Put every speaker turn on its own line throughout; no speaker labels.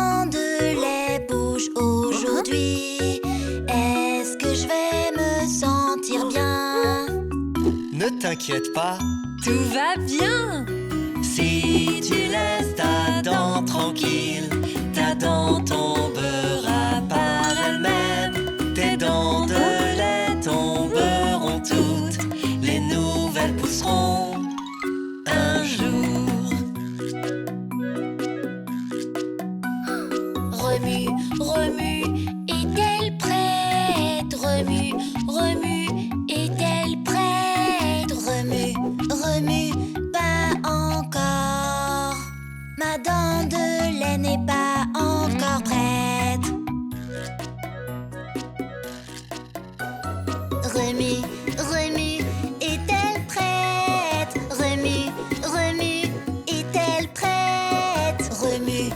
dents de lait bougent aujourd'hui. Est-ce que je vais me sentir bien?
Ne t'inquiète pas,
Tout va bien.
si tu laisses ta dent tranquille, ta dent tombera par elle-même. Tes dents de lait tomberont toutes, les nouvelles pousseront un jour.
Remue, remue, est-elle prête? Remue, remue, est-elle prête? Remue, remue, pas encore. Ma dent de lait n'est pas encore prête. Remue, remue, est-elle prête? Remue, remue, est-elle prête? Remue,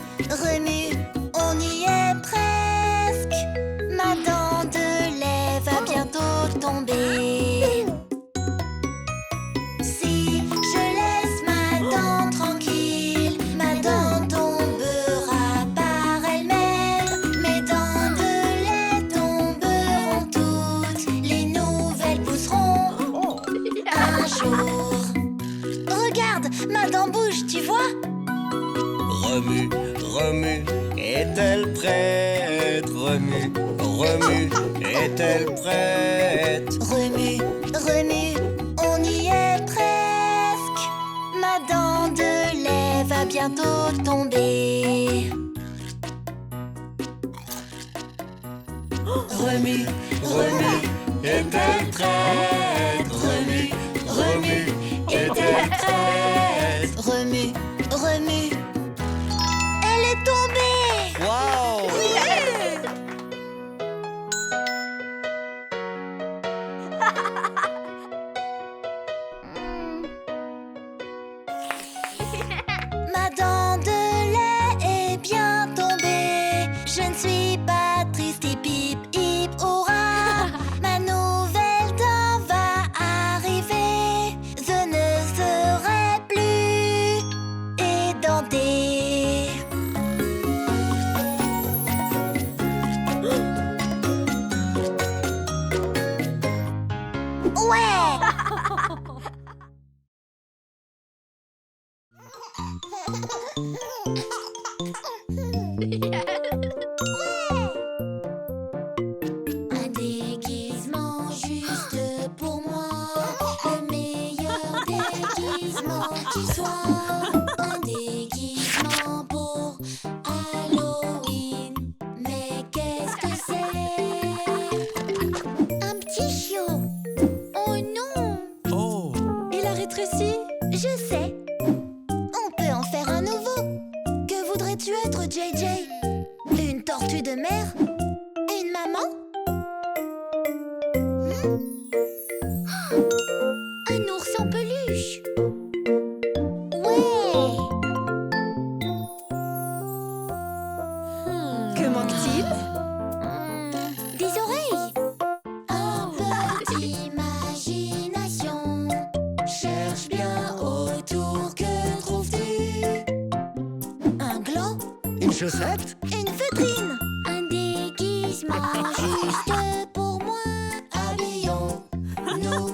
remue, on y est presque. Ma dent de lait va bientôt tomber. Si je laisse ma dent tranquille, ma dent tombera par elle-même. Mes dents de lait tomberont toutes, les nouvelles pousseront un jour. Regarde, ma dent bouge, tu vois?
Remue, remue, est-elle prête? Remue, remue, est-elle prête?
Remue, remue, on y est presque. Ma dent de lait va bientôt tomber.
Remue, remue, est-elle prête? Remue, remue, est-elle prête?
Remue, remue, elle est tombée.
Wow!
Ma dent de lait est bien tombée. Je ne suis pas triste, hip hip hip hurrah. Ma nouvelle dent va arriver. Je ne serai plus édentée. Ouais! Un déguisement juste pour moi, le meilleur déguisement qui soit. Un déguisement pour Halloween, mais qu'est-ce que c'est? Un petit chiot. Oh non!
Oh!
Il a rétréci.
Je sais. On peut en faire un nouveau. Que voudrais-tu être, JJ? Une tortue de mer? Une maman? Un ours en peluche? Ouais!
Que manque-t-il?
Des oreilles? Un peu d'imagination. Cherche bien autour, que trouves-tu? Un gland?
Une chaussette?
Une feutrine? Un déguisement juste pour moi. Habillons-nous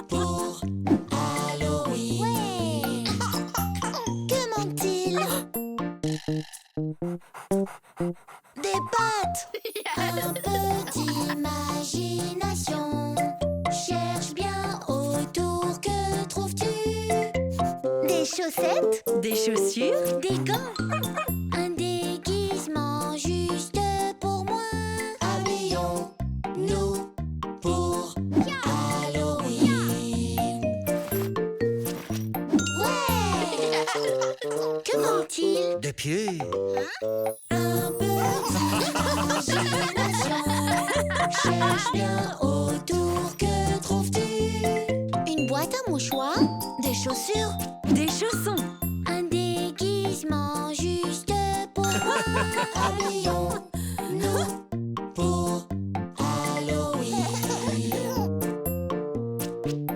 pour Halloween. Que manque-t-il? Des pattes? Un peu d'imagination. Cherche bien autour, que trouves-tu? Des chaussettes?
Des chaussures?
Des gants? Un déguisement juste pour moi. Habillons-nous pour Halloween. Ouais! Que manque-t-il?
Des pieds?
Un peu d'imagination. Cherche bien autour, que trouves-tu? Une boîte à mouchoirs? Des chaussures?
Des chaussons?
Un déguisement juste pour moi. Habillons-nous pour Halloween.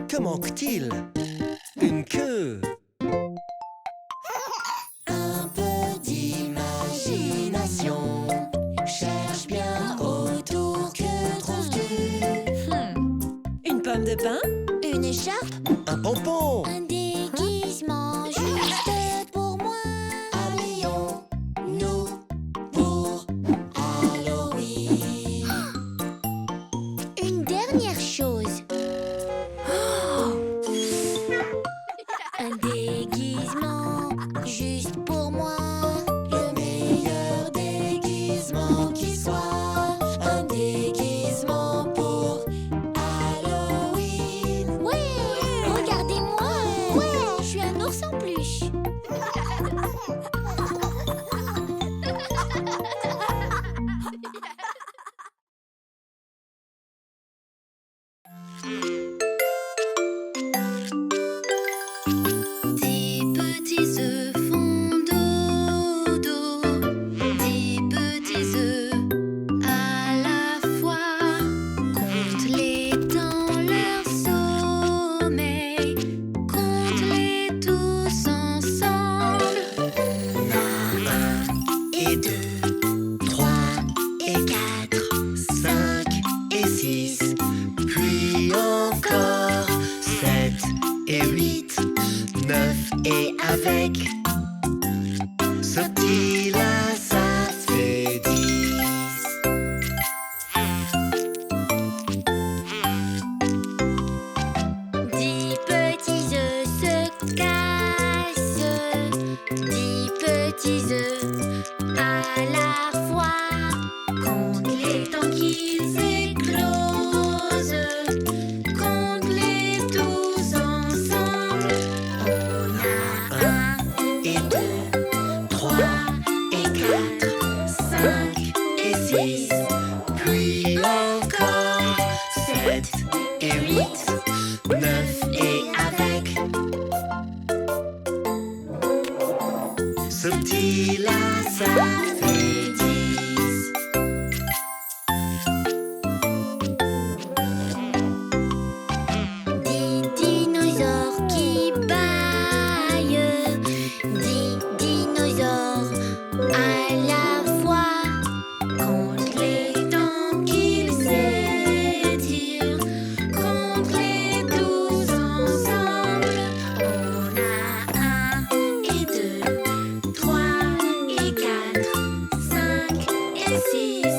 Que manque-t-il? Une queue?
Un peu d'imagination.
bain,
une écharpe,
un pompon.
un déguisement juste pour moi. Habillons-nous pour Halloween. Une dernière chose. Un déguisement juste pour moi. Le meilleur déguisement qui soit. Un déguisement pour Halloween. Ouais, regardez-moi. Ouais, je suis un ours en peluche. Dix petits œufs font dodo, 10 petits œufs à la fois. Compte-les dans leur sommeil, compte-les tous ensemble. On a 1 et 2, 3 et 4, 5 et 6, puis encore 7 et 8, 9 et avec ce petit là, ça fait 10. 10 petits œufs se cassent, 10 petits œufs à la fois. Compte-les tant qu'ils éclosent, compte-les tous ensemble. On a 1 et 2, 3 et 4, 5 et 6, puis encore 7 et 8, 9 et avec ce petit là, ça fait 10. 10 dinosaures qui bâillent, 10 dinosaures à la fois. Compte-les tant qu'ils s'étirent, compte-les tous ensemble. On a 1 et 2, 3 et 4, 5 et 6,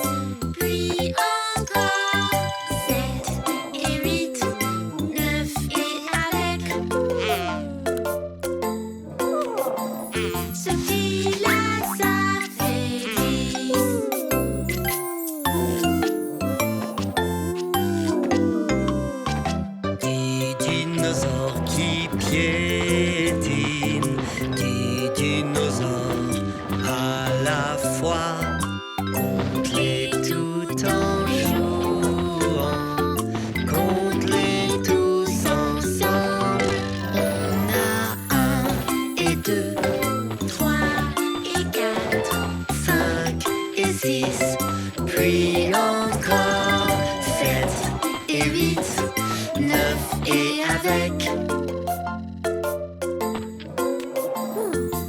puis encore 7 et 8, 9 et avec ce petit là, ça fait 10.
10 dinosaures qui piétinent, 10 dinosaures à la fois. Compte-les tout en jouant, compte-les tous ensemble.
On a 1 et 2, 3 et 4,
5 et 6, puis encore 7 et 8, 9 et avec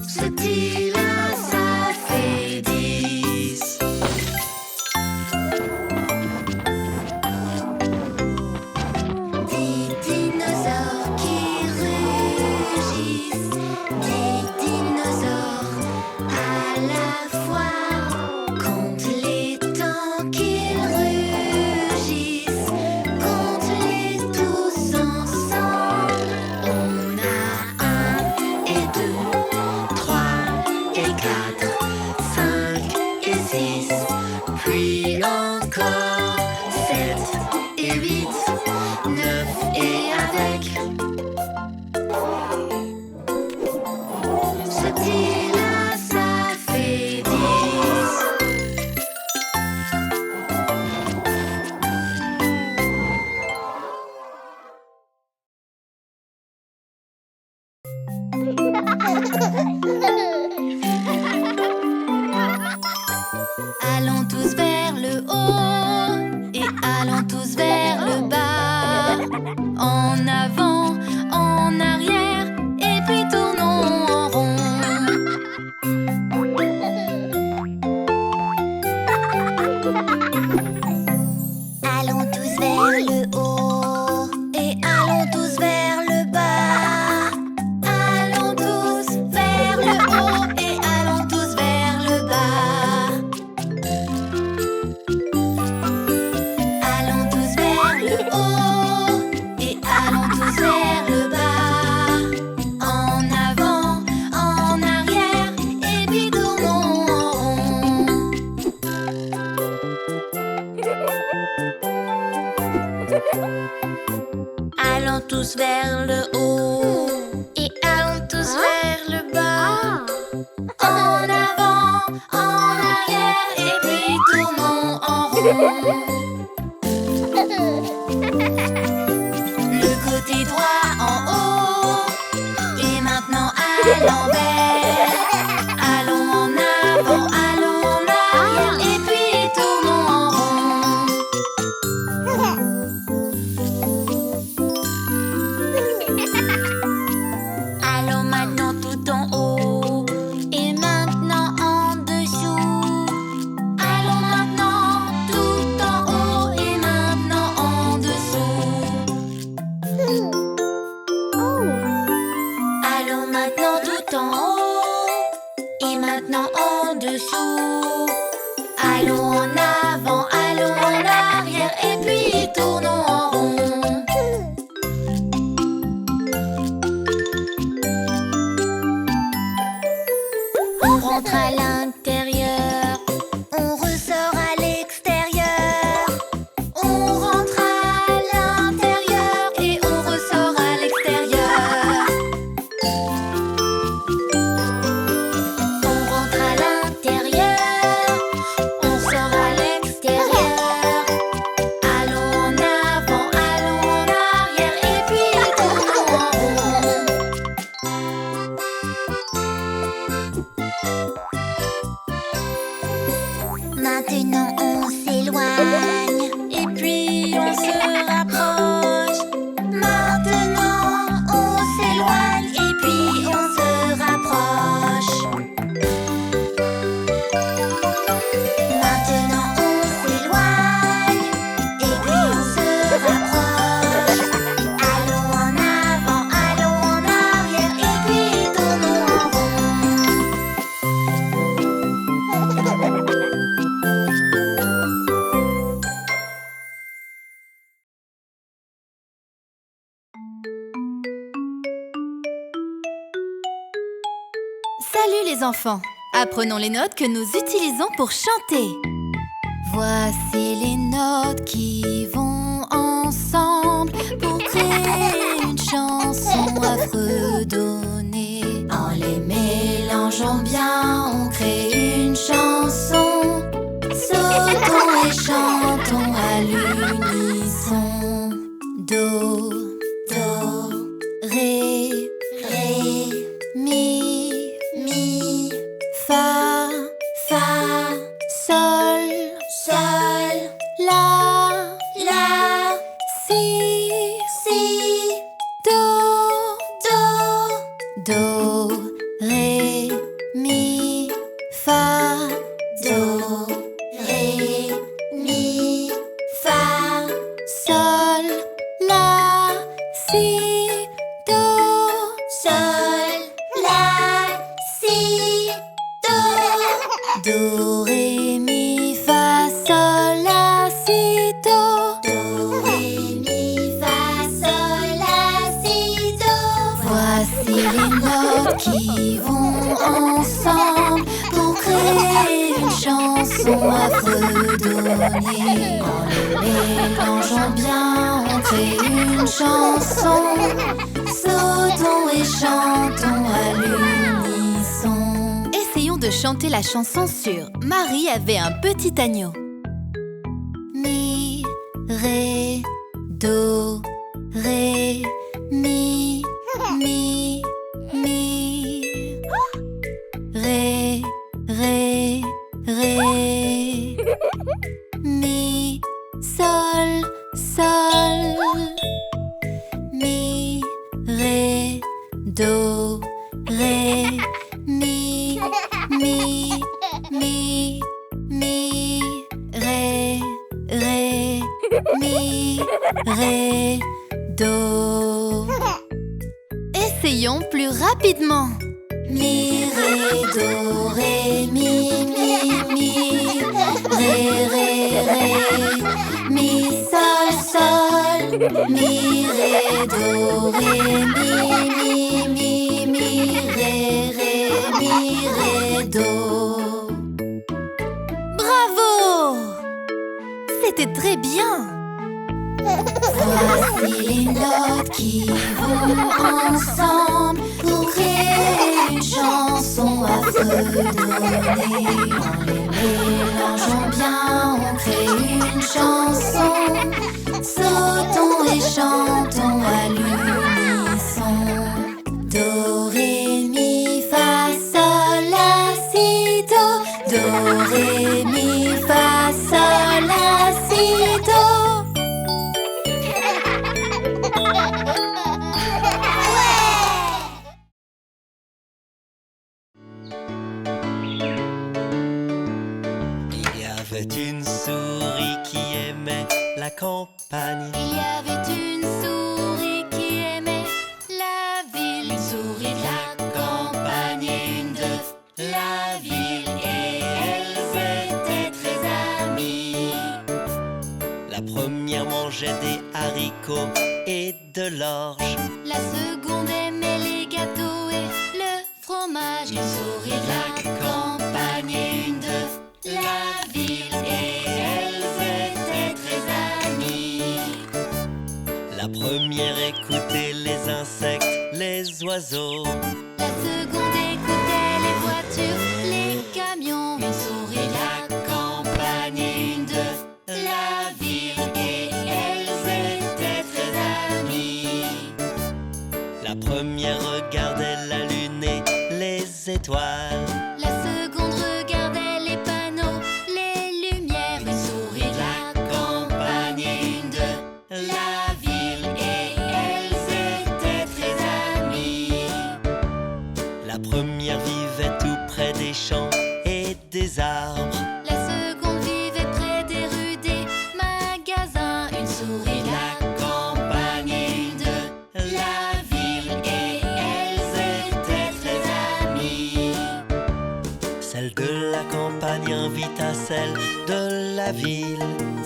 ce petit là, ça fait 10.
10 dinosaures qui rugissent, 10 dinosaures à la fois. Compte-les tant qu'ils rugissent, compte-les tous ensemble. On a 1 et 2, 3 et 4, 5 et 6, puis encore 7 et 8, 9 et avec ce petit là, ça fait 10. Allons tous vers le haut et allons tous vers le bas. En avant, en arrière et puis tournons en rond. Allons tous vers le haut et tous vers le haut et allons tous vers le bas. En avant, en arrière et puis tournons en rond. Le côté droit en haut et maintenant à l'envers. Allons en avant, allons en arrière et puis tournons en rond. Allons maintenant tout en haut et maintenant en dessous. Allons maintenant tout en haut et maintenant en dessous. Allons maintenant tout en haut et maintenant en dessous. Allons en avant, allons en arrière et puis tournons en rond. On rentre à l'intérieur, on ressort à l'extérieur. On rentre à l'intérieur et on ressort à l'extérieur. On rentre à l'intérieur, on sort à l'extérieur. Allons en avant, allons en arrière et puis tournons en rond. Maintenant on s'éloigne et puis on se rapproche. Maintenant on s'éloigne et puis on se rapproche. Maintenant on s'éloigne et puis on se rapproche. Allons en avant, allons en arrière et puis tournons en rond.
Salut les enfants! Apprenons les notes que nous utilisons pour chanter. Voici les notes qui vont ensemble pour créer une chanson à fredonner. En les mélangeant bien, on crée une chanson. Sautons et chantons à l'unisson. Do, do, ré, ré, mi, mi, fa, fa, sol, sol, la, la, si, si, do, do, do, ré, mi, fa, do, ré, mi, fa, sol, la, si, do,
Sol, la, si, do.
do, ré, mi, fa, sol, la, si, do.
Do, ré, mi, fa, sol, la, si, do.
Voici les notes qui vont ensemble pour créer une chanson à fredonner. En les mélangeant bien, on crée une chanson. Sautons et chantons à l'unisson. Essayons de chanter la chanson sur Marie avait un petit agneau. Mi, ré, do, ré, mi, mi, mi. Ré, ré, ré. Mi, sol, sol. Mi, ré, do, ré, mi, mi, mi, mi, ré, ré, mi, ré, do. Essayons plus rapidement. Mi, ré, do, ré, mi, mi, ré, ré, ré, mi, sol, sol, mi, ré, do, ré, mi, ré, do. Bravo! C'était très bien! Voici les notes qui vont ensemble pour créer une chanson à fredonner. En les mélangeant bien, on crée une chanson. Sautons et chantons à l'unisson. Do, ré, mi, fa, sol, la, si, do. Do, ré, mi, fa, sol, la, si, do.
Il y avait une souris qui aimait la campagne.
Il y avait une souris qui aimait la ville. Une souris de la campagne et une de la ville. Et elles étaient très amies.
La première mangeait des haricots et de l'orge.
La seconde aimait les gâteaux et le fromage. Une souris de la campagne et une de la ville. Et elles étaient très amies.
La première écoutait les insectes, les oiseaux.
La seconde écoutait les voitures, les camions. Une souris de la campagne et une de la ville. Et elles étaient très amies.
La première regardait la lune et les étoiles.
La seconde regardait les panneaux, les lumières. Une souris de la campagne et une de la ville. Et elles étaient très amies.
La première vivait tout près des champs et des arbres.
La seconde vivait près des rues, des magasins. Une souris de la campagne et une de la ville. Et elles étaient très amies.
Celle de la campagne invite à celle de la ville.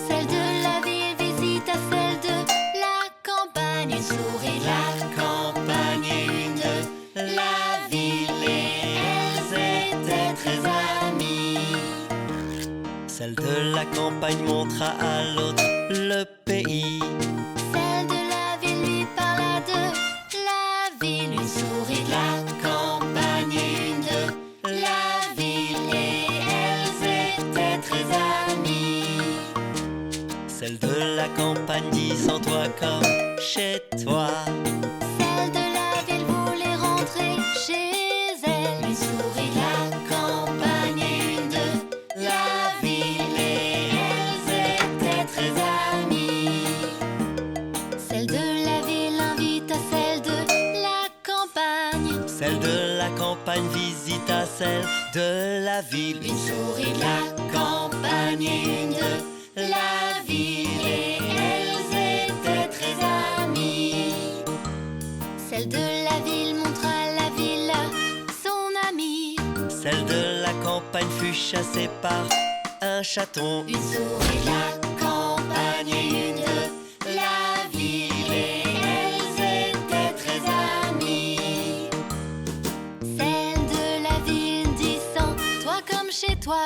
Celle de la ville visite à celle de la campagne. Une souris de la campagne et une de la ville. Et elles étaient très amies.
Celle de la campagne montra à l'autre le pays.
Celle de la ville lui parla de la ville. Une souris de la campagne et une de la ville. Et elles étaient très amies.
Celle de la campagne dit sans toi comme chez toi.
Celle de la ville voulait rentrer chez elle. Une souris de la campagne et une de la ville. Et elles étaient très amies. Celle de la ville invite à celle de la campagne.
Celle de la campagne visite à celle de la ville.
Une souris de la campagne et une de la ville. Et elles étaient très amies. Celle de la ville montra la ville à son amie.
Celle de la campagne fut chassée par un chaton.
Une souris de la campagne et une de la ville. Et elles étaient très amies. Celle de la ville dit sans toi comme chez toi.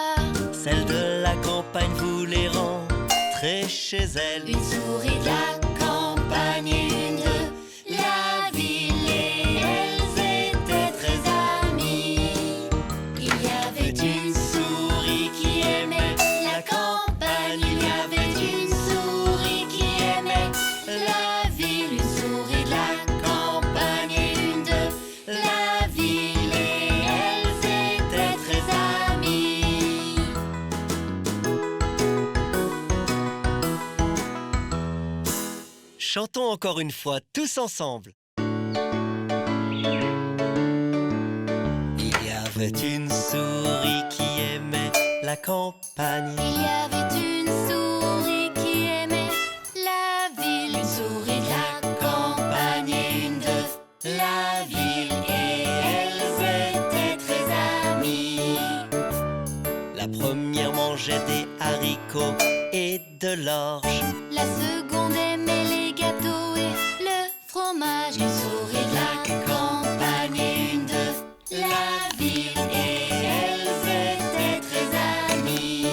Celle de la campagne voulait rentrer chez elle.
Une souris de la campagne et une de la ville. Et elles étaient très amies. Il y avait une souris qui aimait la campagne. Il y avait une souris qui aimait la ville. Une souris de la campagne et une de la ville. Et elles étaient très amies.
Chantons encore une fois tous ensemble. Il y avait une souris qui aimait la campagne.
Il y avait une souris qui aimait la ville. Une souris de la campagne et une de la ville. Et elles étaient très amies.
La première mangeait des haricots et de l'orge.
La seconde aimait les gâteaux et le fromage. Une souris de la campagne et une de la ville. Et elles étaient très amies.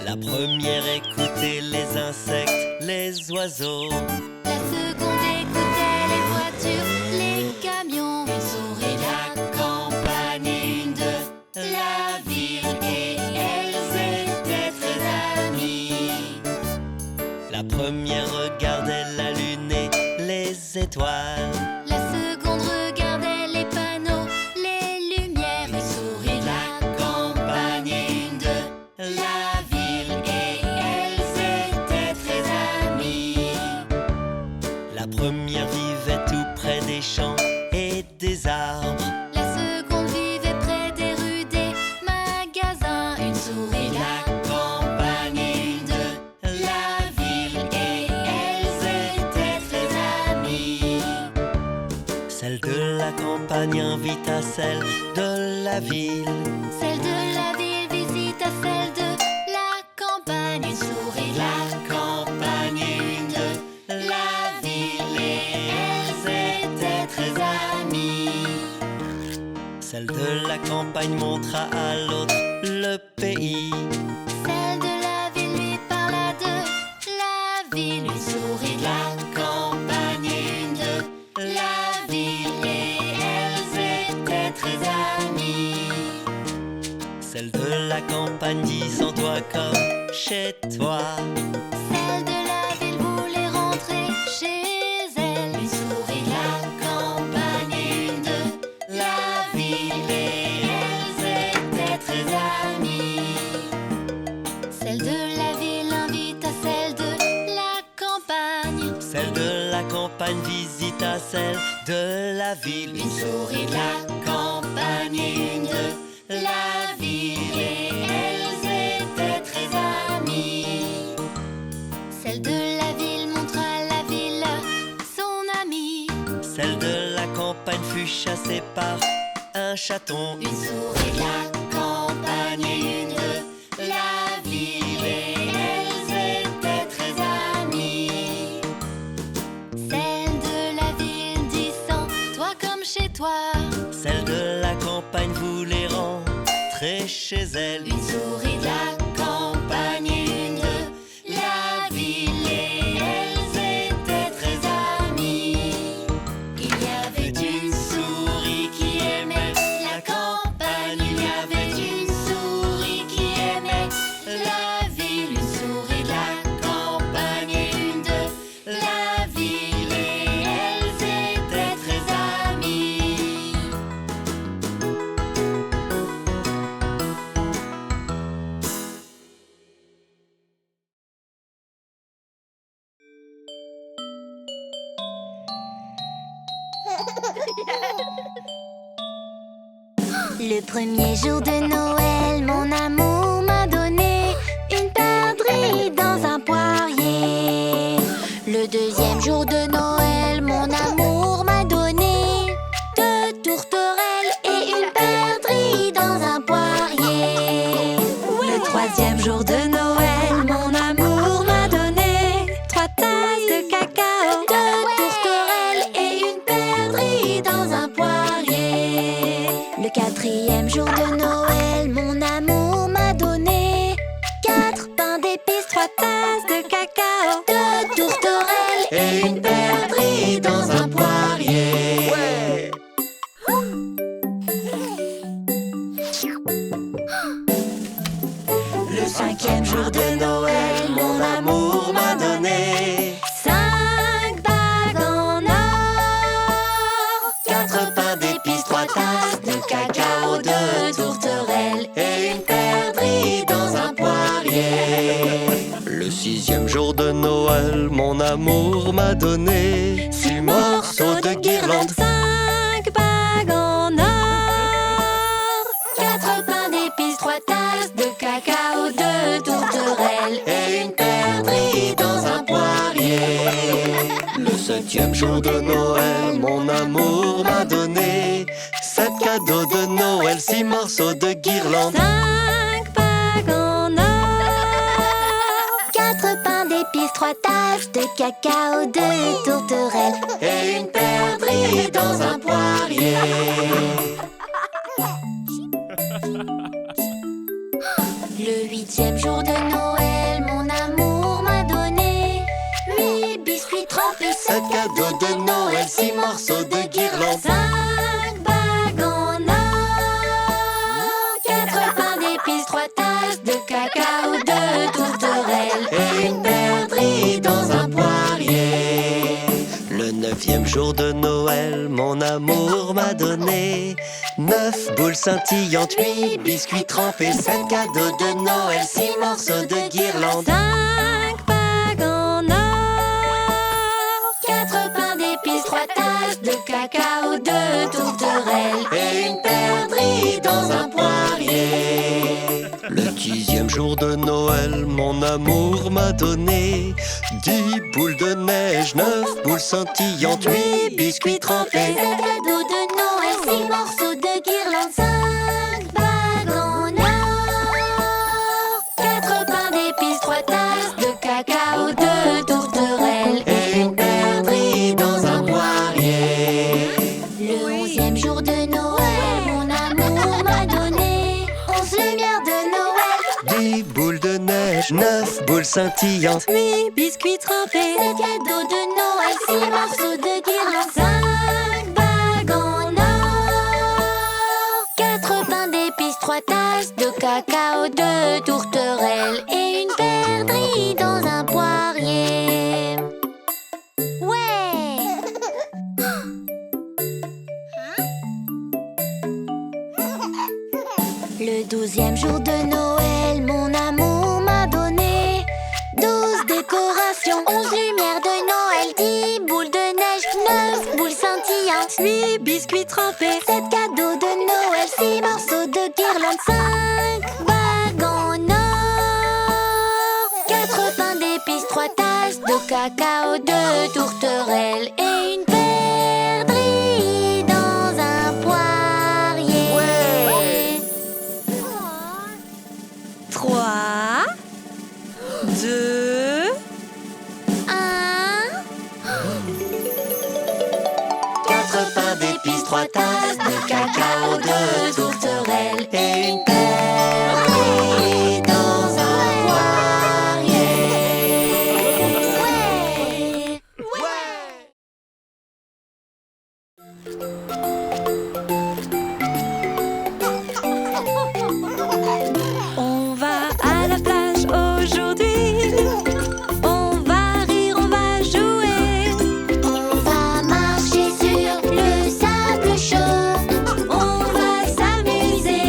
La première écoutait les insectes, les oiseaux.
La seconde écoutait les voitures, les camions. Une souris de la campagne et une de la ville, et elles étaient très amies.
La première regardait la lune et les étoiles.
La seconde regardait les panneaux, les lumières. Une souris de la campagne et une de la ville, et elles étaient très amies.
La première vivait tout près des champs et des arbres.
La seconde vivait près des rues, des magasins. Une souris de la campagne et une de la ville, et elles étaient très amies.
Celle de la campagne invita celle de la ville.
Celle de la ville visite à celle de la campagne. Une souris de la campagne et une de la ville, et elles étaient très amies.
Celle de la campagne montra à l'autre le pays.
Celle de la ville lui parla de la ville. Une souris de la campagne et une de la ville, et elles étaient très amies.
Celle de la campagne dit sens-toi comme chez toi.
Celle de la ville voulait rentrer chez elle. Une souris de la campagne et une de la ville, et elles étaient très amies. Celle de la ville invite à celle de la campagne.
Celle de la campagne visita celle de la ville.
Une souris de la campagne et une de la ville, et elles étaient très amies. Celle de la ville montra la ville à son amie.
Celle de la campagne fut chassée par un chaton.
Une souris de la campagne et une de la ville, et elles étaient très amies. Celle de la ville dit sens-toi comme chez toi.
Celle de la campagne voulait rentrer chez elle.
Une souris de la campagne et une de la ville, et elles étaient très amies. Il y avait une souris qui aimait la campagne. Il y avait une souris qui aimait la ville. Une souris de la campagne et une de la ville, et elles étaient très amies. Le premier jour de Noël, mon amour m'a donné une perdrix dans un poirier. Le deuxième jour de Noël, mon amour m'a donné deux tourterelles et une perdrix dans un poirier. Le troisième jour de Noël, mon amour m'a donné trois tasses de cacao, deux tourterelles et une perdrix dans un poirier. Le quatrième jour de Noël, mon amour m'a donné quatre pains d'épices, trois tasses de cacao, deux tourterelles et une perdrix dans un poirier. Le cinquième jour de Noël, mon amour m'a donné cinq bagues en or, quatre pains d'épices, trois tasses de cacao, deux tourterelles et une perdrix dans un poirier.
Le sixième jour de Noël, mon amour m'a donné 6 morceaux de guirlande.
Cinq bagues en or, quatre pains d'épices, trois tasses de cacao, deux tourterelles
Et une perdrix dans un poirier. Le septième jour de Noël, mon amour m'a donné 7 cadeaux de Noël, 6 morceaux de guirlande.
cinq bagues en or, quatre pains d'épices, trois tasses de cacao, deux tourterelles
Et une perdrix dans un poirier.
Le huitième jour de Noël, mon amour m'a donné
trempées.
7 cadeaux de Noël, 6 morceaux de guirlande.
5 bagues en or, 4 pains d'épices, 3 tasses de cacao, 2 tourterelles
Et une perdrix dans un poirier. Le 9e jour de Noël, mon amour m'a donné 9 boules scintillantes, 8 biscuits trempés, 7 cadeaux de Noël, 6 morceaux de guirlande.
5 bagues en or, 4 pains d'épices, 3 tasses de cacao, 2 tourterelles
Et une perdrix dans un poirier. Le 10e jour de Noël, mon amour m'a donné 10 boules de neige, 9 boules scintillantes, 8 biscuits trempés.
7 cadeaux de Noël, 6 morceaux de guirlande, 5 bagues en or, 4 pains d'épices, 3 tasses de cacao, 2 tourterelles
Et une perdrix dans un poirier.
Le 11e jour de Noël, mon amour m'a donné 11 lumières de Noël,
10 boules de neige, 9 boules scintillantes,
8 biscuits trempés, 7 cadeaux de Noël, 6 morceaux de guirlande, 5 bagues en or, 4 pains d'épices, 3 tasses de cacao, 2 tourterelles et une perdrix dans un poirier. Ouais! Le 12e jour de Noël, mon amour m'a donné 12 décorations, 11 lumières de Noël, 10 boules de neige, 9 boules scintillantes, 8 biscuits trempés, 7 cadeaux de Noël, 6 morceaux de guirlande, 5 bagues en or, 4 pains d'épices, 3 tasses de cacao, 2 tourterelles et une perdrix dans un poirier.
Ouais.
3, 2, 1.
4 pains d'épices, 3 tasses de cacao, 2 tourterelles et une perdrix dans un poirier.
On va à la plage aujourd'hui. On va rire, on va jouer.
On va marcher sur le sable chaud.
On va s'amuser.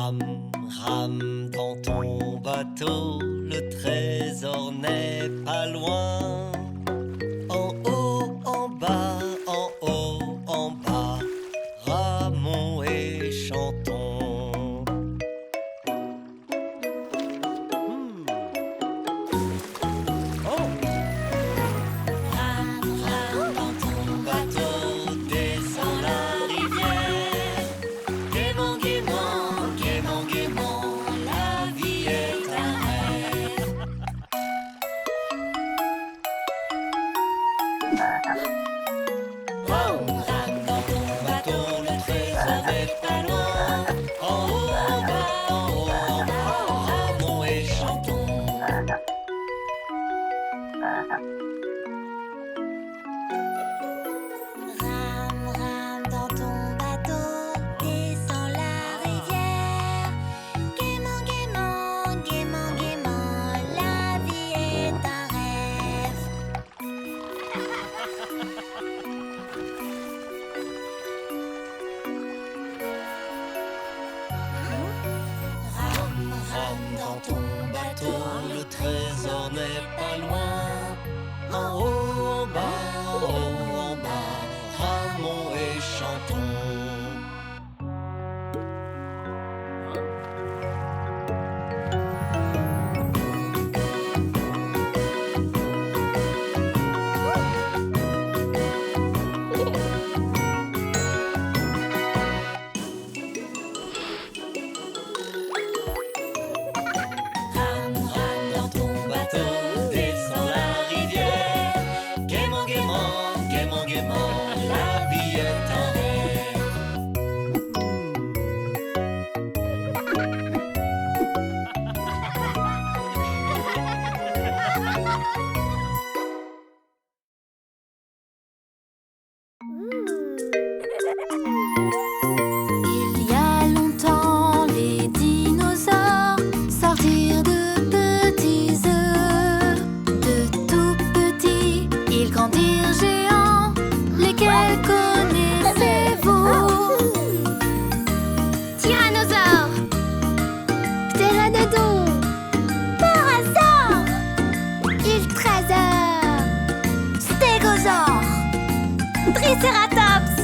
Rame, rame dans ton bateau, le trésor n'est pas loin. En haut, en bas, en haut, en bas, ramons et chantons. Rame, rame dans ton bateau, descends la rivière. Gaiement, gaiement, gaiement, gaiement, la vie est un rêve. Rame, rame dans ton bateau, le trésor n'est pas loin. En haut, en bas, en haut, en bas, ramons et chantons.
Rame, rame dans ton bateau, descends la rivière. Gaiement, gaiement, gaiement, gaiement, la vie est un rêve.
Rame, rame dans ton bateau, le trésor n'est pas loin. En haut, en bas, en haut, en bas, ramons et chantons. Rame, rame dans ton bateau, descends la rivière. Gaiement, gaiement, gaiement, gaiement, la vie est un rêve.
Il y a longtemps, les dinosaures sortirent de petits œufs. De tout petits, ils grandirent géants. Lesquels connaissez-vous? Tyrannosaure, Pteranodon, Parasaure, Iltrasaure, Stégosaure, Triceratops.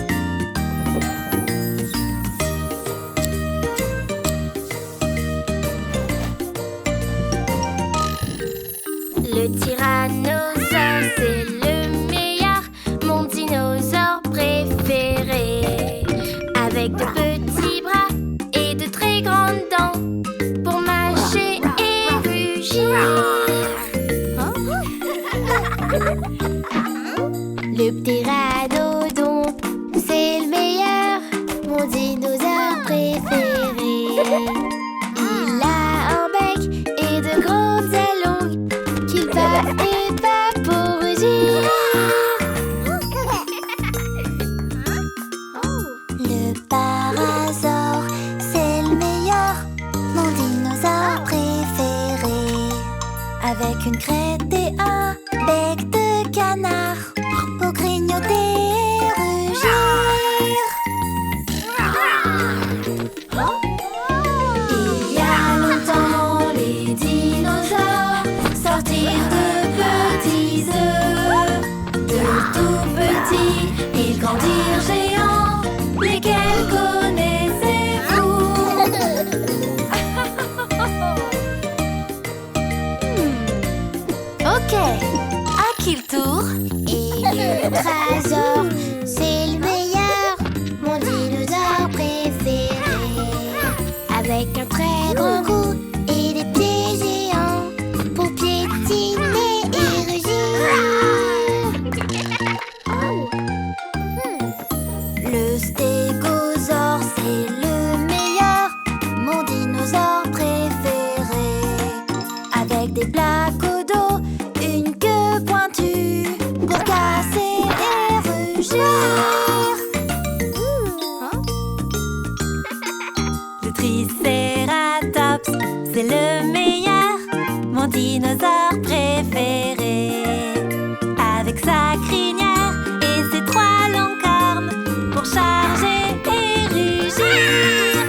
Le tyrannosaure, c'est le meilleur, mon dinosaure préféré. Avec de petits bras et de très grandes dents pour mâcher et rugir. Le ptéranodon, c'est le meilleur, mon dinosaure préféré. Il a un bec et de grandes ailes longues qu'il bat et bat pour rugir.
Le parasaure, c'est le meilleur, mon dinosaure préféré. Avec une crête et un bec de canard pour grignoter et rugir. Il y a longtemps, les dinosaures sortirent de petits œufs. De tout petits, ils grandirent géants. Lesquels connaissez-vous?
Ok, à qui le tour?
Et le trésor, c'est le meilleur, mon dinosaure préféré. Avec un très grand cou et des pieds géants pour piétiner et rugir. Le stégosaure, c'est le meilleur, mon dinosaure préféré. Avec des plaques au dos, une queue pointue pour casser et rugir.
Le tricératops, c'est le meilleur, mon dinosaure préféré. Avec sa crinière et ses trois longues cornes pour charger et rugir.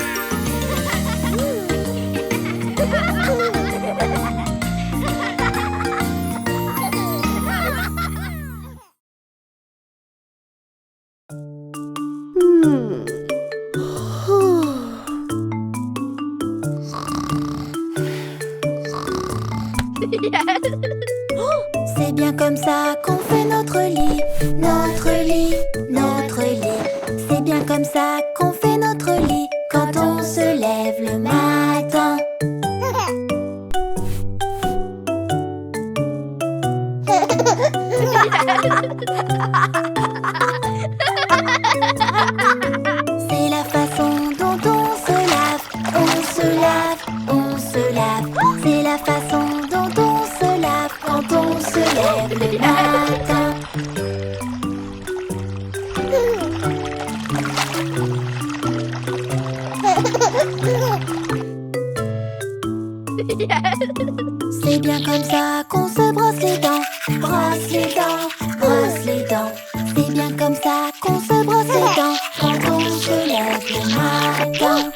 C'est bien comme ça qu'on fait notre lit, notre lit, notre lit. C'est bien comme ça qu'on fait notre lit quand on se lève le matin. C'est la façon dont on se lave, on se lave, on se lave. C'est la façon dont on se lave quand on se lève le matin. C'est bien comme ça qu'on se brosse les dents, brosse les dents, brosse les dents. C'est bien comme ça qu'on se brosse les dents quand on se lève le matin.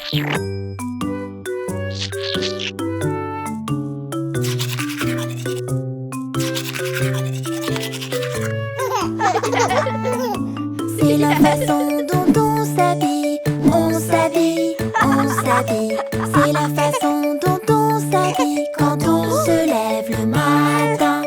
C'est la façon dont on s'habille, on s'habille, on s'habille. C'est la façon dont on s'habille quand on se lève le matin.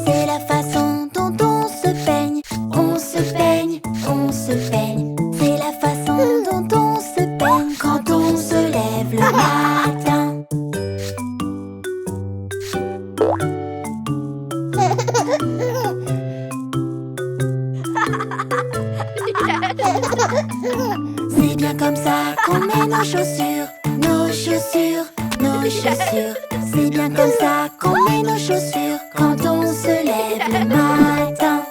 C'est la façon dont on se peigne, on se peigne, on se peigne. C'est la façon dont on se peigne quand on se lève le matin. C'est bien comme ça qu'on met nos chaussures, nos chaussures, nos chaussures. C'est bien comme ça qu'on met nos chaussures quand on se lève le matin.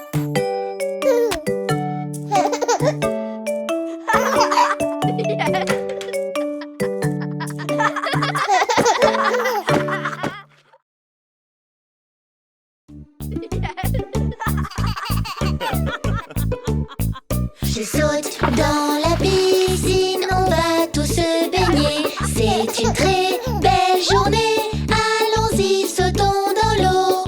Je saute dans la piscine, on va tous se baigner. C'est une très belle journée, allons-y, sautons dans l'eau.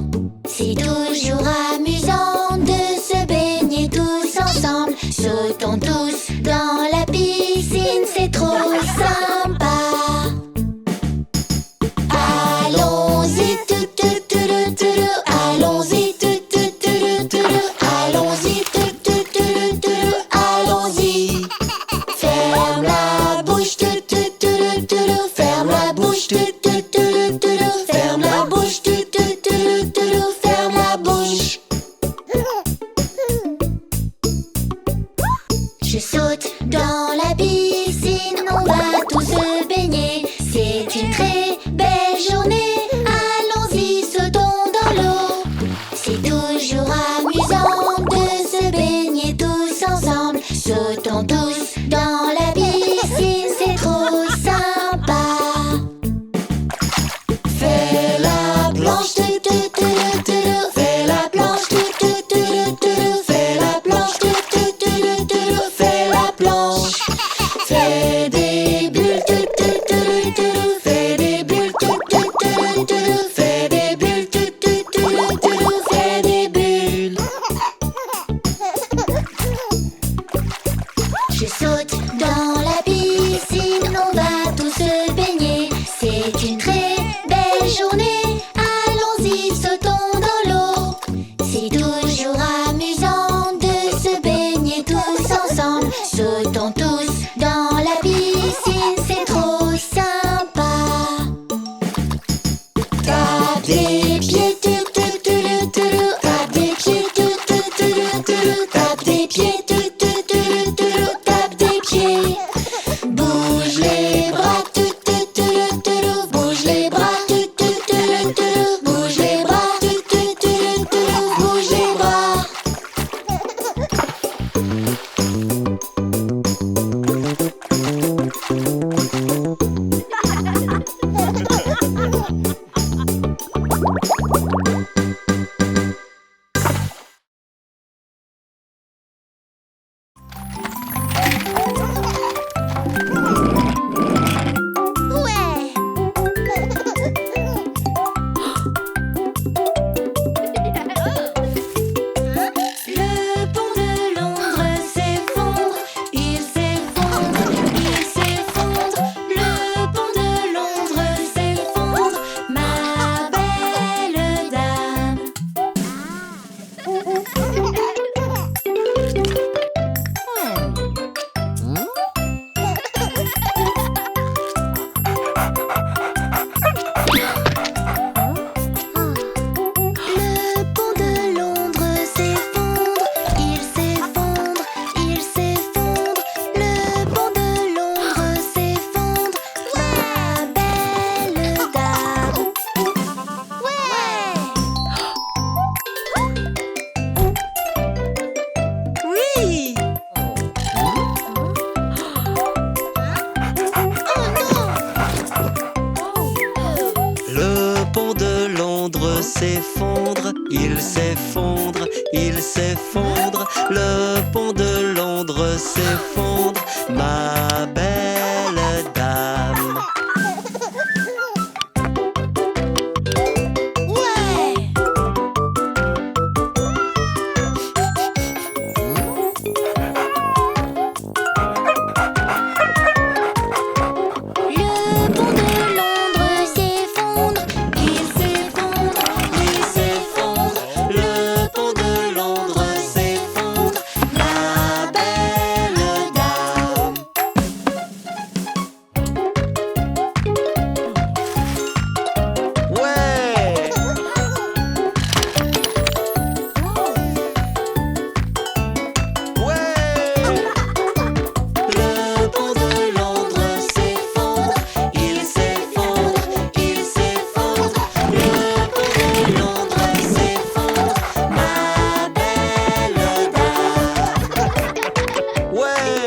C'est toujours amusant de se baigner tous ensemble. Sautons tous dans la piscine, c'est trop sympa. Allons-y, allons-y, allons-y, allons-y. Ferme la bouche, ferme la bouche, ferme la bouche, ferme la
il s'effondre, il s'effondre. Le pont de Londres s'effondre, ma belle dame.
Ouais! Le pont de Londres s'effondre, il s'effondre,
Il s'effondre, le pont de Londres s'effondre, ma belle dame. Ouais! Ouais! Le pont de Londres s'effondre, il s'effondre, il s'effondre. Le pont de Londres s'effondre, ma belle dame. Ouais!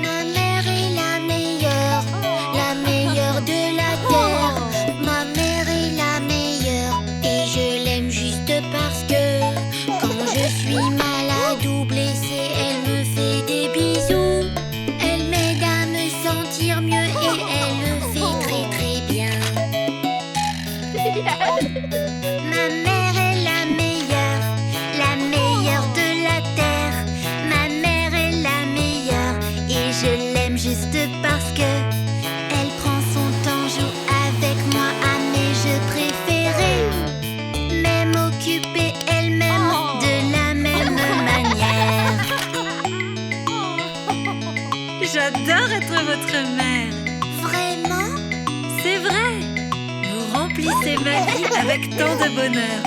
Ma mère est la meilleure de la terre. Ma mère est la meilleure et je l'aime juste parce que quand je suis malade ou blessée, elle me fait des bisous. Elle m'aide à me sentir mieux et elle le fait très très bien. Ma mère est la meilleure de la terre. Ma mère est la meilleure et je l'aime juste parce que elle prend son temps, joue avec moi à mes jeux préférés. Même occupée elle-même de la même manière.
J'adore être votre mère.
Vraiment?
C'est vrai. Vous remplissez ma vie avec tant de bonheur.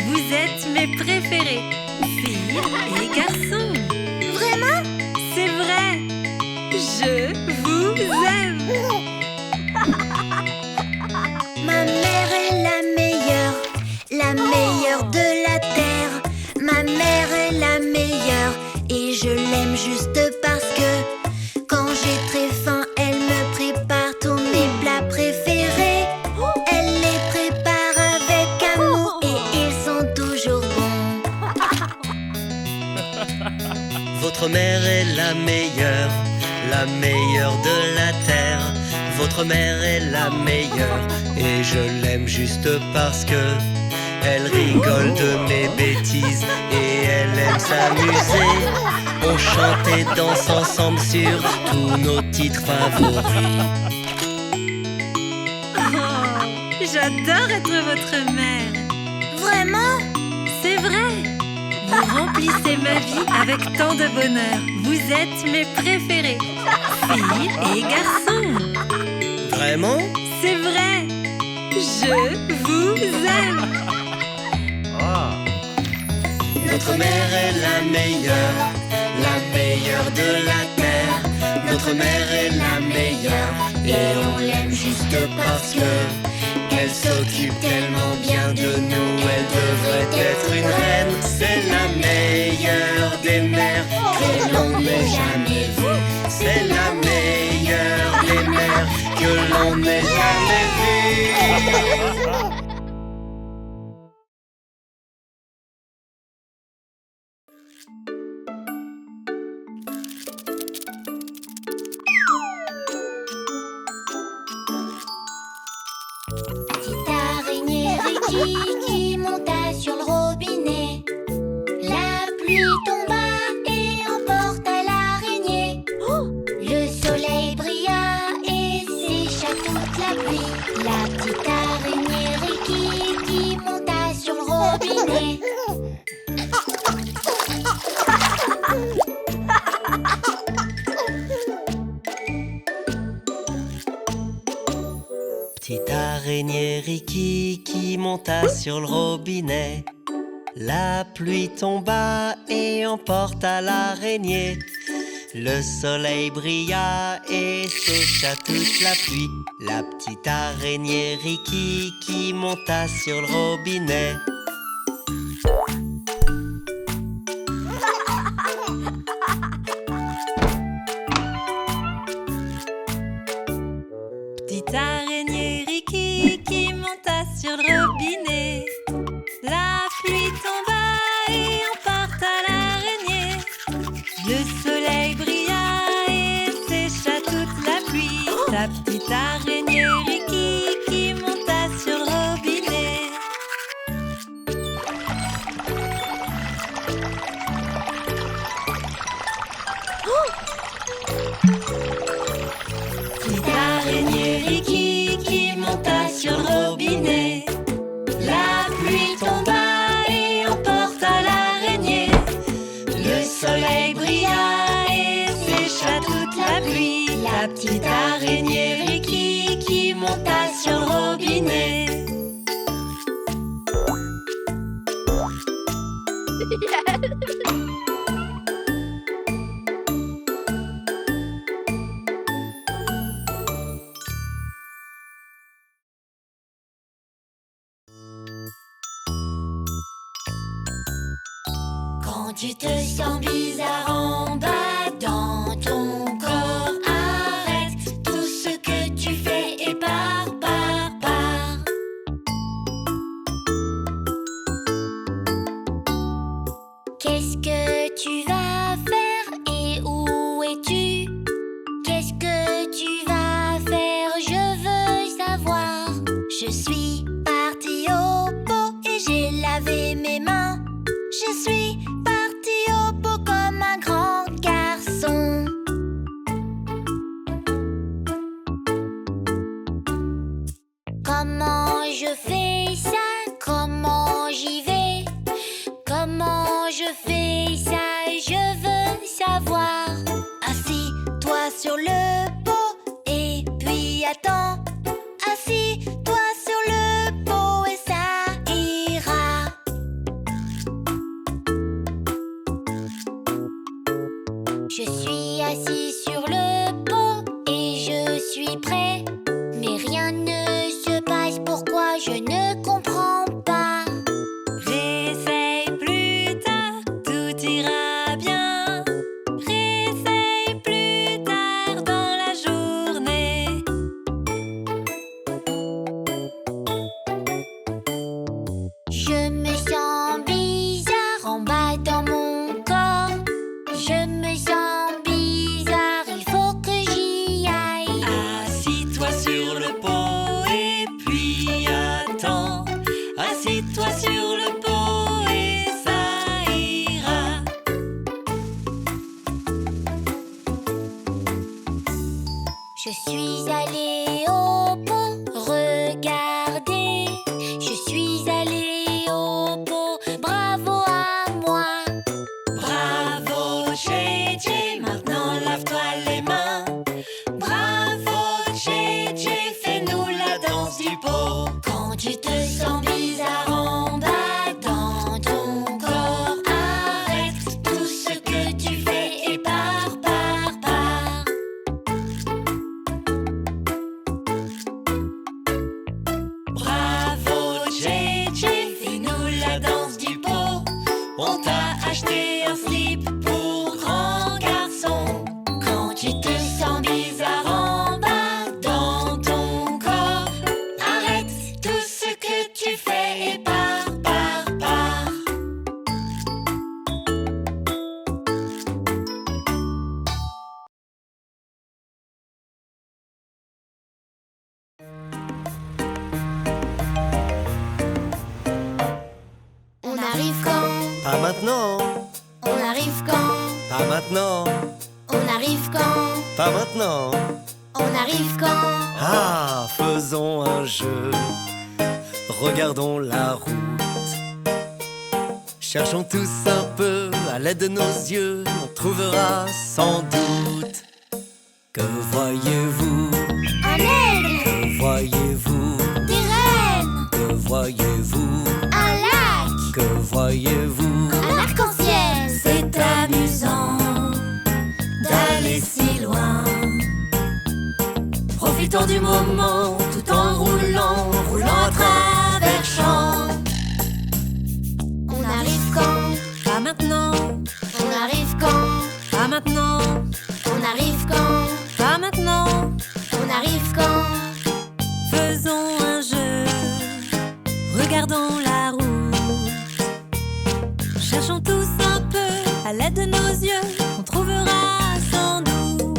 Vous êtes mes préférés, filles et garçons.
Vraiment?
C'est vrai. Je vous aime.
Ma mère est la meilleure de la terre. Ma mère est la meilleure et je l'aime juste parce que quand j'ai très faim, elle me prépare tous mes plats préférés. Elle les prépare avec amour et ils sont toujours bons.
Votre mère est la meilleure de la terre. Votre mère est la meilleure et je l'aime juste parce que elle rigole de mes bêtises et elle aime s'amuser. On chante et danse ensemble sur tous nos titres favoris.
Oh, j'adore être votre mère.
Vraiment?
C'est vrai. Vous remplissez ma vie avec tant de bonheur. Vous êtes mes préférés, filles et garçons.
Vraiment?
C'est vrai. Je vous aime.
Notre mère est la meilleure de la terre. Notre mère est la meilleure et on l'aime juste parce que elle s'occupe tellement bien de nous. Elle devrait être une reine. C'est la meilleure des mères que l'on n'ait jamais vue. C'est la meilleure des mères que l'on n'ait jamais vue.
Petite araignée Ricky qui monta sur le robinet. La pluie tomba et emporta l'araignée. Le soleil brilla et sécha toute la pluie. La petite araignée Ricky qui monta sur le robinet.
Petite araignée Ricky qui monta sur le robinet. La pluie tomba et emporta l'araignée. Le soleil brilla et sécha toute la pluie. La petite araignée Ricky qui monta sur le robinet.
Petite araignée Ricky qui monta sur le robinet. La pluie tomba et emporta l'araignée. Le soleil brilla et sécha toute la pluie. La petite araignée Ricky qui monta sur le robinet. Petite araignée Ricky qui monta sur le robinet. La pluie tomba et emporta l'araignée. Le soleil brilla et sécha toute la pluie. La petite araignée Ricky qui monta sur le robinet.
Quand tu te sens bizarre en bas dans ton corps, arrête tout ce que tu fais et pars. Qu'est-ce que tu vas faire et où es-tu? Qu'est-ce que tu vas faire? Je veux savoir. Je suis partie au pot et j'ai lavé mes mains. Je suis partie au pot comme un grand garçon. Comment je fais ça? Comment j'y vais? Comment je fais ça? Je veux savoir. Assis-toi sur le pot et puis attends. Assis-toi sur le pot et ça ira. Je suis assis sur le pot et je suis prêt. Mais rien ne se passe, pourquoi je ne comprends pas.
Réessaye plus tard, tout ira bien. Réessaye plus tard dans la journée.
Je me sens bizarre en bas dans mon corps. Je me sens bizarre, il faut que j'y aille.
Assis-toi sur le pot et puis attends. Assis-toi sur le pot et ça ira.
Je suis allée au pot, regardez. Je suis allée au pot, bravo à moi.
Bravo JJ, maintenant lave-toi les mains. Bravo JJ, fais-nous la danse du pot.
Quand tu te sens bizarre en bas dans ton corps, arrête tout ce que tu fais et pars.
Bravo JJ, fais-nous la danse du pot. On t'a acheté un slip pour grand garçon.
Quand tu te sens bizarre en bas dans ton corps, arrête tout ce que tu fais et pars. On arrive quand?
Pas maintenant,
On arrive quand?
pas maintenant,
On arrive quand?
pas maintenant.
On arrive quand?
Ah, faisons un jeu. Regardons la route. Cherchons tous un peu à l'aide de nos yeux. On trouvera sans doute. Que voyez-vous?
Un aigle!
Que voyez-vous?
Des rennes!
Que voyez-vous?
Un lac!
Que voyez-vous?
Un arc-en-ciel.
C'est amusant d'aller si loin. Profitons du moment tout en roulant, roulant à travers champs.
On arrive quand?
Pas maintenant,
On arrive quand?
pas maintenant,
On arrive quand?
pas maintenant.
On arrive quand?
Faisons un jeu, regardons la route. Cherchons tous un peu, à l'aide de nos yeux, on trouvera sans doute.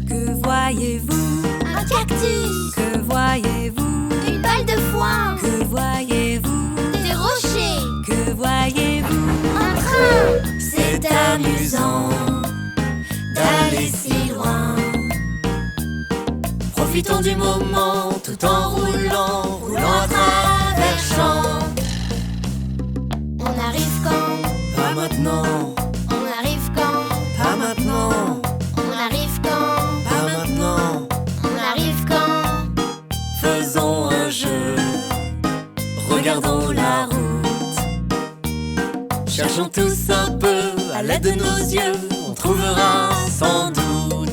Que voyez-vous?
Un cactus.
Que voyez-vous?
Une balle de foin.
Que voyez-vous?
Des rochers.
Que voyez-vous?
Un train.
C'est amusant d'aller si loin. Profitons du moment tout en roulant, roulant à travers champs.
On arrive quand?
Pas maintenant,
On arrive quand?
pas maintenant,
On arrive quand?
pas maintenant.
On arrive quand?
Faisons un jeu, regardons la route. Cherchons tous un peu, à l'aide de nos yeux, on trouvera sans doute.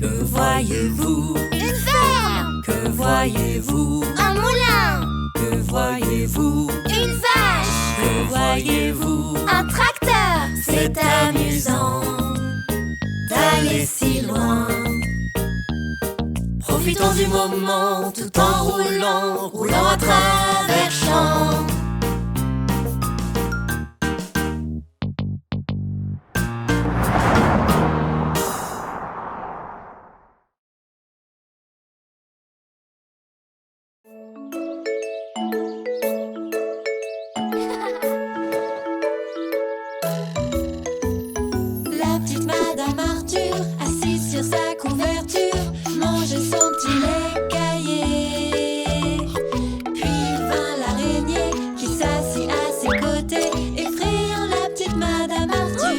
Que voyez-vous?
Une ferme.
Que voyez-vous?
Un moulin.
Que voyez-vous?
Une vache.
Que voyez-vous?
Un tracteur.
C'est amusant d'aller si loin. Profitons du moment tout en roulant, roulant à travers champs. La petite Madame Arthur, assise sur sa couverture, mangeait son petit lait caillé. Puis vint l'araignée qui s'assit à ses côtés, effrayant la petite Madame Arthur.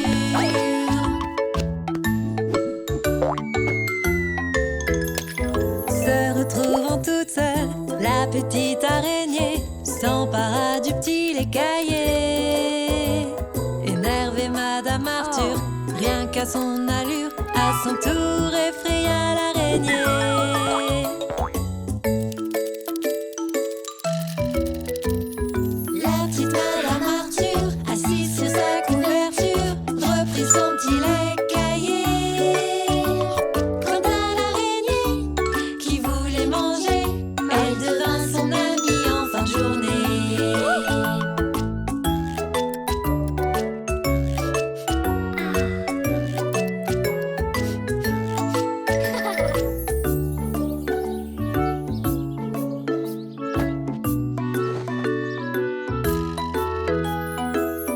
Se retrouvant toute seule, la petite araignée s'empara du petit lait caillé. Énervée Madame Arthur, rien qu'à son allure, à son tour effraya l'araignée. La petite Madame Arthur, assise sur sa couverture, reprit son petit lait caillé. Quant à l'araignée qui voulait manger, elle devint son amie en fin de journée.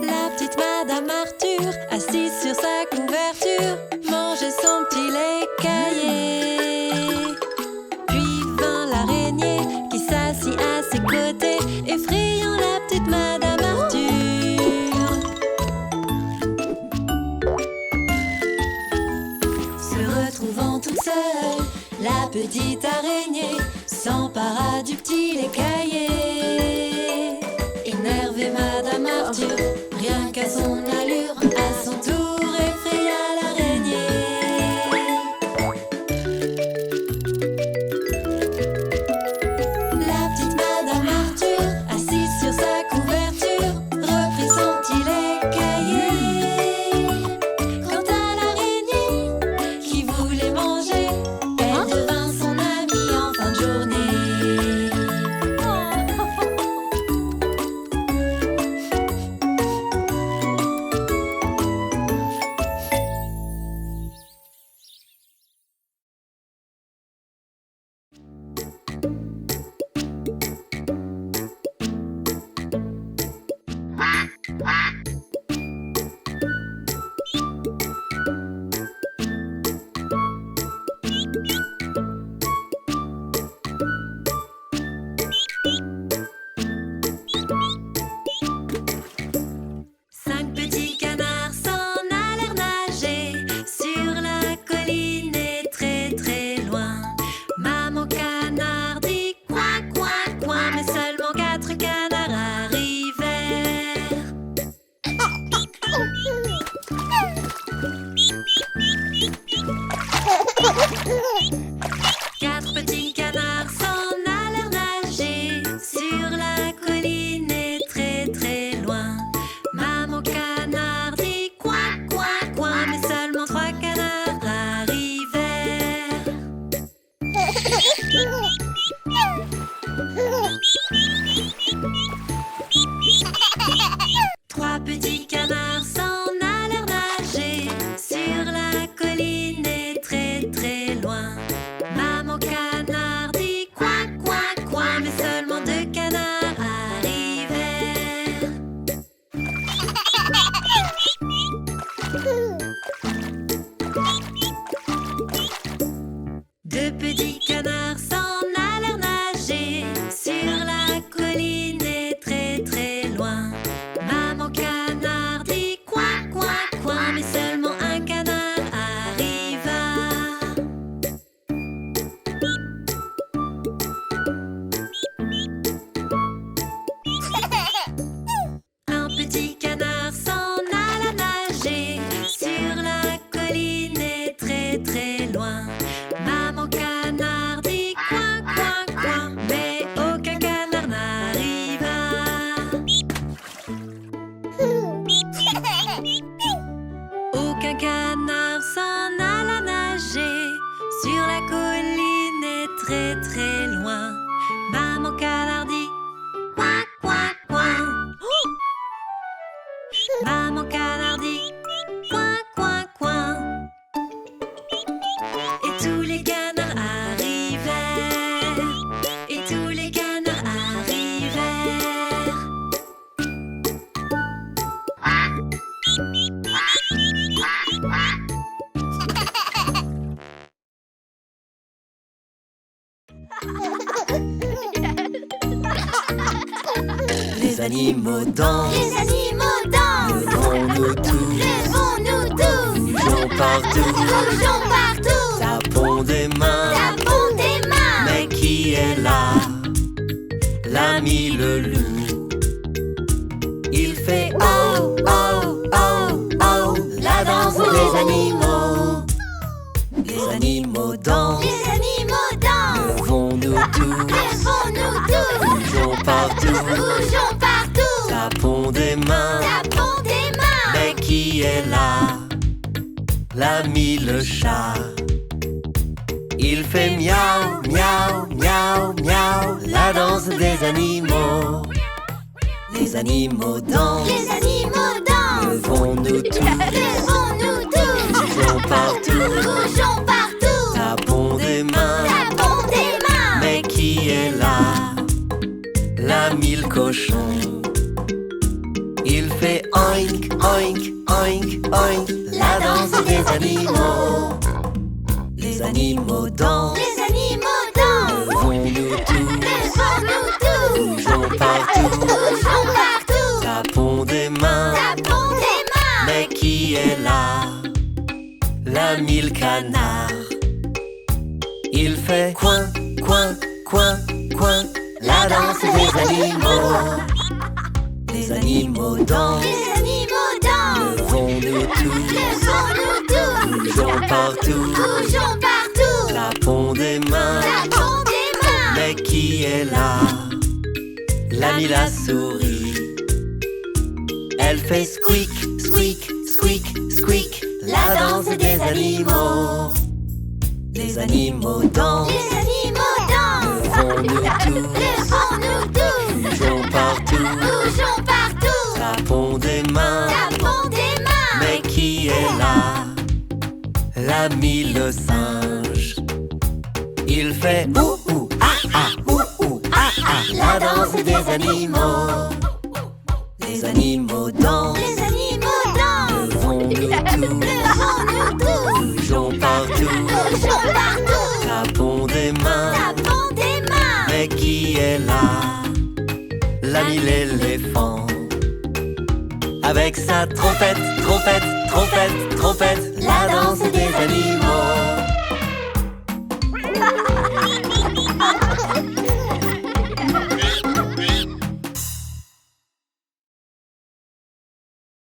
La petite Madame Arthur, assise sur sa couverture, mangeait son petit lait caillé. Puis vint l'araignée qui s'assit à ses côtés, effrayant la petite Madame Arthur. Se retrouvant toute seule, la petite araignée s'empara du petit lait caillé. Énervée Madame Arthur, rien qu'à son allure, à son tour effraya l'araignée. La petite Madame Arthur, assise sur sa couverture, reprit son petit lait caillé. Quant à l'araignée qui voulait manger, elle devint son amie en fin de journée. petits canards s'en allèrent nager sur la colline et très très loin. Maman canard dit coin, coin, coin, mais seulement 2 canards arrivèrent. 2 petits canards s'en allèrent nager sur la colline et très très loin. Maman canard dit coin, coin, coin, mais seulement 1 canard arriva. Un petit canard s'en alla nager sur la colline et très très loin. Maman canard dit coin, coin, coin, mais aucun canard n'arriva. Aucun canard s'en alla nager sur la colline et très très loin. Maman canard dit coin, coin, coin. Maman canard dit coin, coin, coin. Et tous les canards arrivèrent. Et tous les canards arrivèrent.
Les animaux dansent,
Les animaux dansent,
levons-nous tous,
levons-nous tous,
bougeons partout,
bougeons partout,
tapons des mains.
tapons des mains.
Mais qui est là? L'ami le loup. Il fait oh, oh, oh, oh, la danse des animaux. Les animaux dansent,
Les animaux dansent,
levons-nous tous,
levons-nous tous,
bougeons partout,
bougeons partout,
tapons des mains.
tapons des mains.
Mais qui est là? L'ami le chat. Il fait miaou, miaou, miaou, miaou, la danse des animaux. Les animaux dansent,
Les animaux dansent,
levons-nous tous,
levons-nous tous,
bougeons partout,
bougeons partout,
tapons des mains.
tapons des mains.
Mais qui est là? L'ami le cochon. Il fait oink, oink, oink, oink, la danse des animaux. Les animaux dansent,
Les animaux dansent,
levons-nous tous,
levons-nous tous,
bougeons partout,
bougeons partout,
tapons des mains.
tapons des mains.
Mais qui est là? L'ami le canard. Il fait coin, coin, coin, coin, la danse des animaux. Les animaux dansent,
Les animaux dansent,
levons-nous tous,
levons-nous tous,
bougeons partout,
bougeons partout,
tapons des mains.
tapons des mains.
Mais qui est là? L'ami la souris. Elle fait squeak, squeak, squeak, squeak, la danse des animaux. Les animaux dansent,
Les animaux dansent,
levons-nous tous,
levons-nous tous,
bougeons partout,
bougeons partout,
tapons des mains.
tapons des mains.
Mais qui est là? L'ami le singe. Il fait ouh ouh ah ah ouh ouh ah ah, la danse des animaux. Les animaux dansent,
Les animaux dansent,
levons-nous tous,
levons-nous tous,
bougeons partout,
bougeons partout,
tapons des mains.
tapons des mains.
Mais qui est là? L'ami l'éléphant. Avec sa trompette, trompette, trompette, trompette, la danse des